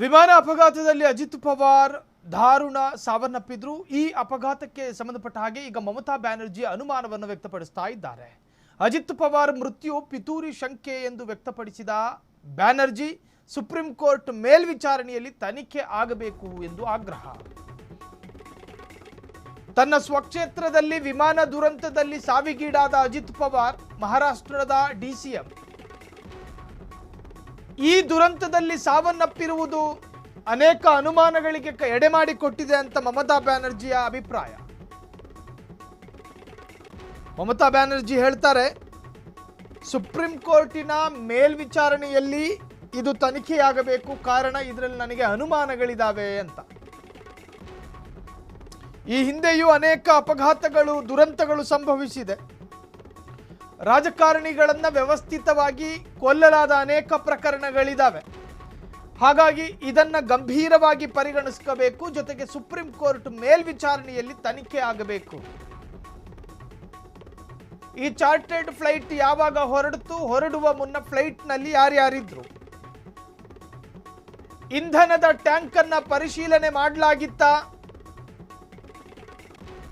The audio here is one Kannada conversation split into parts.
ವಿಮಾನ ಅಪಘಾತದಲ್ಲಿ ಅಜಿತ್ ಪವಾರ್ ದಾರುಣ ಸಾವನ್ನಪ್ಪಿದ್ರು. ಈ ಅಪಘಾತಕ್ಕೆ ಸಂಬಂಧಪಟ್ಟ ಹಾಗೆ ಈಗ ಮಮತಾ ಬ್ಯಾನರ್ಜಿ ಅನುಮಾನವನ್ನು ವ್ಯಕ್ತಪಡಿಸ್ತಾ ಇದ್ದಾರೆ. ಅಜಿತ್ ಪವಾರ್ ಮೃತ್ಯು ಪಿತೂರಿ ಶಂಕೆ ಎಂದು ವ್ಯಕ್ತಪಡಿಸಿದ ಬ್ಯಾನರ್ಜಿ ಸುಪ್ರೀಂ ಕೋರ್ಟ್ ಮೇಲ್ವಿಚಾರಣೆಯಲ್ಲಿ ತನಿಖೆ ಆಗಬೇಕು ಎಂದು ಆಗ್ರಹ. ತನ್ನ ಸ್ವಕ್ಷೇತ್ರದಲ್ಲಿ ವಿಮಾನ ದುರಂತದಲ್ಲಿ ಸಾವಿಗೀಡಾದ ಅಜಿತ್ ಪವಾರ್ ಮಹಾರಾಷ್ಟ್ರದ ಡಿಸಿಎಂ. ಈ ದುರಂತದಲ್ಲಿ ಸಾವನ್ನಪ್ಪಿರುವುದು ಅನೇಕ ಅನುಮಾನಗಳಿಗೆ ಎಡೆಮಾಡಿಕೊಟ್ಟಿದೆ ಅಂತ ಮಮತಾ ಬ್ಯಾನರ್ಜಿಯ ಅಭಿಪ್ರಾಯ. ಮಮತಾ ಬ್ಯಾನರ್ಜಿ ಹೇಳ್ತಾರೆ, ಸುಪ್ರೀಂ ಕೋರ್ಟಿನ ಮೇಲ್ವಿಚಾರಣೆಯಲ್ಲಿ ಇದು ತನಿಖೆಯಾಗಬೇಕು, ಕಾರಣ ಇದರಲ್ಲಿ ನನಗೆ ಅನುಮಾನಗಳಿದಾವೆ ಅಂತ. ಈ ಹಿಂದೆಯೂ ಅನೇಕ ಅಪಘಾತಗಳು ದುರಂತಗಳು ಸಂಭವಿಸಿದೆ. ರಾಜಕಾರಣಿಗಳನ್ನ ವ್ಯವಸ್ಥಿತವಾಗಿ ಕೊಲ್ಲಲಾದ ಅನೇಕ ಪ್ರಕರಣಗಳಿದಾವೆ. ಹಾಗಾಗಿ ಇದನ್ನ ಗಂಭೀರವಾಗಿ ಪರಿಗಣಿಸಬೇಕು. ಜೊತೆಗೆ ಸುಪ್ರೀಂ ಕೋರ್ಟ್ ಮೇಲ್ವಿಚಾರಣೆಯಲ್ಲಿ ತನಿಖೆ ಆಗಬೇಕು. ಈ ಚಾರ್ಟರ್ಡ್ ಫ್ಲೈಟ್ ಯಾವಾಗ ಹೊರಡುವ ಮುನ್ನ ಫ್ಲೈಟ್ ನಲ್ಲಿ ಯಾರ್ಯಾರಿದ್ರು, ಇಂಧನದ ಟ್ಯಾಂಕ್ ಅನ್ನ ಪರಿಶೀಲನೆ ಮಾಡಲಾಗಿತ್ತ,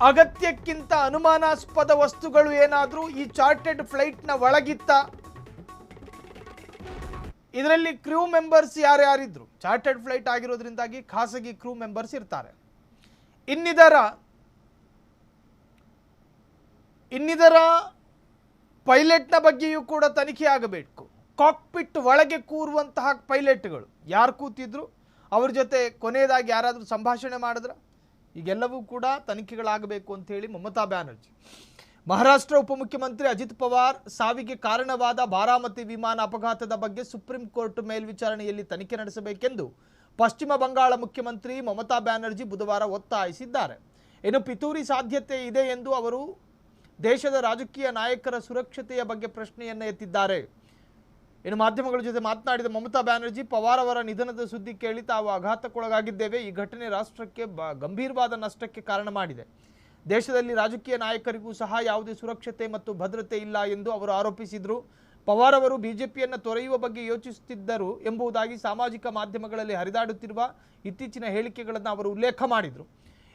ಅಗತ್ಯಕ್ಕಿಂತ ಅನುಮಾನಾಸ್ಪದ ವಸ್ತುಗಳು ಏನಾದರೂ ಈ ಚಾರ್ಟರ್ಡ್ ಫ್ಲೈಟ್ ನ ಒಳಗಿತ್ತ, ಇದರಲ್ಲಿ ಕ್ರೂ ಮೆಂಬರ್ಸ್ ಯಾರ್ಯಾರಿದ್ರು, ಚಾರ್ಟರ್ಡ್ ಫ್ಲೈಟ್ ಆಗಿರೋದ್ರಿಂದಾಗಿ ಖಾಸಗಿ ಕ್ರೂ ಮೆಂಬರ್ಸ್ ಇರ್ತಾರೆ. ಇನ್ನಿದರ ಪೈಲಟ್ನ ಬಗ್ಗೆಯೂ ಕೂಡ ತನಿಖೆ ಆಗಬೇಕು. ಕಾಕ್ಪಿಟ್ ಒಳಗೆ ಕೂರುವಂತಹ ಪೈಲಟ್ಗಳು ಯಾರು ಕೂತಿದ್ರು, ಅವ್ರ ಜೊತೆ ಕೊನೆಯದಾಗಿ ಯಾರಾದರೂ ಸಂಭಾಷಣೆ ಮಾಡಿದ್ರ, ಈಗೆಲ್ಲವೂ ಕೂಡ ತನಿಖೆಗಳಾಗಬೇಕು ಅಂತ ಹೇಳಿ ಮಮತಾ ಬ್ಯಾನರ್ಜಿ. ಮಹಾರಾಷ್ಟ್ರ ಉಪಮುಖ್ಯಮಂತ್ರಿ ಅಜಿತ್ ಪವಾರ್ ಸಾವಿಗೆ ಕಾರಣವಾದ ಬಾರಾಮತಿ ವಿಮಾನ ಅಪಘಾತದ ಬಗ್ಗೆ ಸುಪ್ರೀಂ ಕೋರ್ಟ್ ಮೇಲ್ವಿಚಾರಣೆಯಲ್ಲಿ ತನಿಖೆ ನಡೆಸಬೇಕೆಂದು ಪಶ್ಚಿಮ ಬಂಗಾಳ ಮುಖ್ಯಮಂತ್ರಿ ಮಮತಾ ಬ್ಯಾನರ್ಜಿ ಬುಧವಾರ ಒತ್ತಾಯಿಸಿದ್ದಾರೆ. ಇನ್ನು ಪಿತೂರಿ ಸಾಧ್ಯತೆ ಇದೆ ಎಂದು ಅವರು ದೇಶದ ರಾಜಕೀಯ ನಾಯಕರ ಸುರಕ್ಷತೆಯ ಬಗ್ಗೆ ಪ್ರಶ್ನೆಯನ್ನು ಎತ್ತಿದ್ದಾರೆ. ಇನ್ನು ಮಾಧ್ಯಮಗಳ ಜೊತೆ ಮಾತನಾಡಿದ ಮಮತಾ ಬ್ಯಾನರ್ಜಿ, ಪವಾರ್ ಅವರ ನಿಧನದ ಸುದ್ದಿ ಕೇಳಿ ತಾವು ಆಘಾತಕ್ಕೊಳಗಾಗಿದ್ದೇವೆ. ಈ ಘಟನೆ ರಾಷ್ಟ್ರಕ್ಕೆ ಗಂಭೀರವಾದ ನಷ್ಟಕ್ಕೆ ಕಾರಣ ಮಾಡಿದೆ. ದೇಶದಲ್ಲಿ ರಾಜಕೀಯ ನಾಯಕರಿಗೂ ಸಹ ಯಾವುದೇ ಸುರಕ್ಷತೆ ಮತ್ತು ಭದ್ರತೆ ಇಲ್ಲ ಎಂದು ಅವರು ಆರೋಪಿಸಿದರು. ಪವಾರ್ ಅವರು ಬಿಜೆಪಿಯನ್ನು ತೊರೆಯುವ ಬಗ್ಗೆ ಯೋಚಿಸುತ್ತಿದ್ದರು ಎಂಬುದಾಗಿ ಸಾಮಾಜಿಕ ಮಾಧ್ಯಮಗಳಲ್ಲಿ ಹರಿದಾಡುತ್ತಿರುವ ಇತ್ತೀಚಿನ ಹೇಳಿಕೆಗಳನ್ನು ಅವರು ಉಲ್ಲೇಖ ಮಾಡಿದರು.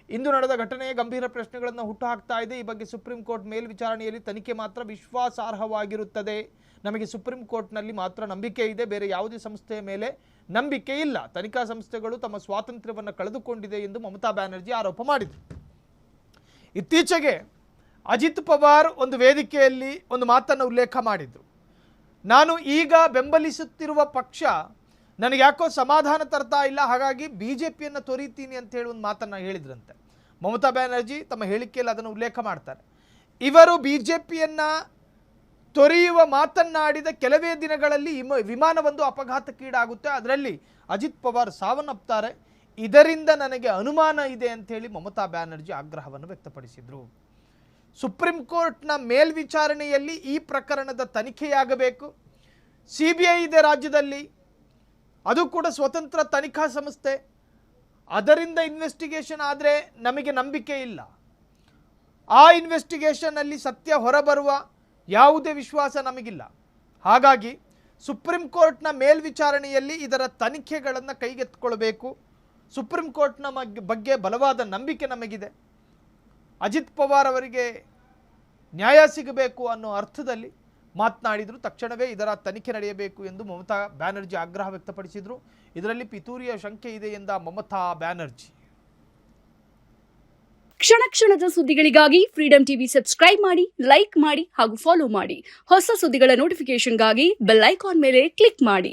ಇಂದು ನಡೆದ ಘಟನೆ ಗಂಭೀರ ಪ್ರಶ್ನೆಗಳನ್ನು ಹುಟ್ಟುಹಾಕ್ತಾ ಇದೆ. ಈ ಬಗ್ಗೆ ಸುಪ್ರೀಂ ಕೋರ್ಟ್ ಮೇಲ್ವಿಚಾರಣೆಯಲ್ಲಿ ತನಿಖೆ ಮಾತ್ರ ವಿಶ್ವಾಸಾರ್ಹವಾಗಿರುತ್ತದೆ. ನಮಗೆ ಸುಪ್ರೀಂ ಕೋರ್ಟ್ನಲ್ಲಿ ಮಾತ್ರ ನಂಬಿಕೆ ಇದೆ, ಬೇರೆ ಯಾವುದೇ ಸಂಸ್ಥೆಯ ಮೇಲೆ ನಂಬಿಕೆ ಇಲ್ಲ. ತನಿಖಾ ಸಂಸ್ಥೆಗಳು ತಮ್ಮ ಸ್ವಾತಂತ್ರ್ಯವನ್ನು ಕಳೆದುಕೊಂಡಿದೆ ಎಂದು ಮಮತಾ ಬ್ಯಾನರ್ಜಿ ಆರೋಪ ಮಾಡಿದರು. ಇತ್ತೀಚೆಗೆ ಅಜಿತ್ ಪವಾರ್ ಒಂದು ವೇದಿಕೆಯಲ್ಲಿ ಒಂದು ಮಾತನ್ನು ಉಲ್ಲೇಖ ಮಾಡಿದರು. ನಾನು ಈಗ ಬೆಂಬಲಿಸುತ್ತಿರುವ ಪಕ್ಷ ನನಗೆ ಯಾಕೋ ಸಮಾಧಾನ ತರ್ತಾ ಇಲ್ಲ, ಹಾಗಾಗಿ ಬಿಜೆಪಿಯನ್ನು ತೊರೀತೀನಿ ಅಂತ ಹೇಳಿ ಒಂದು ಮಾತನ್ನು ಹೇಳಿದ್ರಂತೆ. ಮಮತಾ ಬ್ಯಾನರ್ಜಿ ತಮ್ಮ ಹೇಳಿಕೆಯಲ್ಲಿ ಅದನ್ನು ಉಲ್ಲೇಖ ಮಾಡ್ತಾರೆ. ಇವರು ಬಿಜೆಪಿಯನ್ನು ತೊರೆಯುವ ಮಾತನ್ನಾಡಿದ ಕೆಲವೇ ದಿನಗಳಲ್ಲಿ ವಿಮಾನವೊಂದು ಅಪಘಾತಕ್ಕೀಡಾಗುತ್ತೆ, ಅದರಲ್ಲಿ ಅಜಿತ್ ಪವಾರ್ ಸಾವನ್ನಪ್ತಾರೆ. ಇದರಿಂದ ನನಗೆ ಅನುಮಾನ ಇದೆ ಅಂತ ಹೇಳಿ ಮಮತಾ ಬ್ಯಾನರ್ಜಿ ಆಗ್ರಹವನ್ನು ವ್ಯಕ್ತಪಡಿಸಿದರು. ಸುಪ್ರೀಂ ಕೋರ್ಟ್ನ ಮೇಲ್ವಿಚಾರಣೆಯಲ್ಲಿ ಈ ಪ್ರಕರಣದ ತನಿಖೆಯಾಗಬೇಕು. CBI ಇದೆ ರಾಜ್ಯದಲ್ಲಿ, ಅದು ಕೂಡ ಸ್ವತಂತ್ರ ತನಿಖಾ ಸಂಸ್ಥೆ. ಅದರಿಂದ ಇನ್ವೆಸ್ಟಿಗೇಷನ್ ಆದರೆ ನಮಗೆ ನಂಬಿಕೆ ಇಲ್ಲ. ಆ ಇನ್ವೆಸ್ಟಿಗೇಷನ್ನಲ್ಲಿ ಸತ್ಯ ಹೊರಬರುವ ಯಾವುದೇ ವಿಶ್ವಾಸ ನಮಗಿಲ್ಲ. ಹಾಗಾಗಿ ಸುಪ್ರೀಂ ಕೋರ್ಟ್ನ ಮೇಲ್ವಿಚಾರಣೆಯಲ್ಲಿ ಇದರ ತನಿಖೆಗಳನ್ನು ಕೈಗೆತ್ತಿಕೊಳ್ಳಬೇಕು. ಸುಪ್ರೀಂ ಕೋರ್ಟ್ನ ಬಗ್ಗೆ ಬಲವಾದ ನಂಬಿಕೆ ನಮಗಿದೆ. ಅಜಿತ್ ಪವಾರ್ ಅವರಿಗೆ ನ್ಯಾಯ ಸಿಗಬೇಕು ಅನ್ನೋ ಅರ್ಥದಲ್ಲಿ ಮಾತನಾಡಿದರು. ತಕ್ಷಣವೇ ಇದರ ತನಿಖೆ ನಡೆಯಬೇಕು ಎಂದು ಮಮತಾ ಬ್ಯಾನರ್ಜಿ ಆಗ್ರಹ ವ್ಯಕ್ತಪಡಿಸಿದರು. ಇದರಲ್ಲಿ ಪಿತೂರಿಯ ಶಂಕೆ ಇದೆ ಎಂದ ಮಮತಾ ಬ್ಯಾನರ್ಜಿ. ಕ್ಷಣ ಕ್ಷಣದ ಸುದ್ದಿಗಳಿಗಾಗಿ ಫ್ರೀಡಂ ಟಿವಿ ಸಬ್ಸ್ಕ್ರೈಬ್ ಮಾಡಿ, ಲೈಕ್ ಮಾಡಿ ಹಾಗೂ ಫಾಲೋ ಮಾಡಿ. ಹೊಸ ಸುದ್ದಿಗಳ ನೋಟಿಫಿಕೇಶನ್ಗಾಗಿ ಬೆಲ್ ಐಕಾನ್ ಮೇಲೆ ಕ್ಲಿಕ್ ಮಾಡಿ.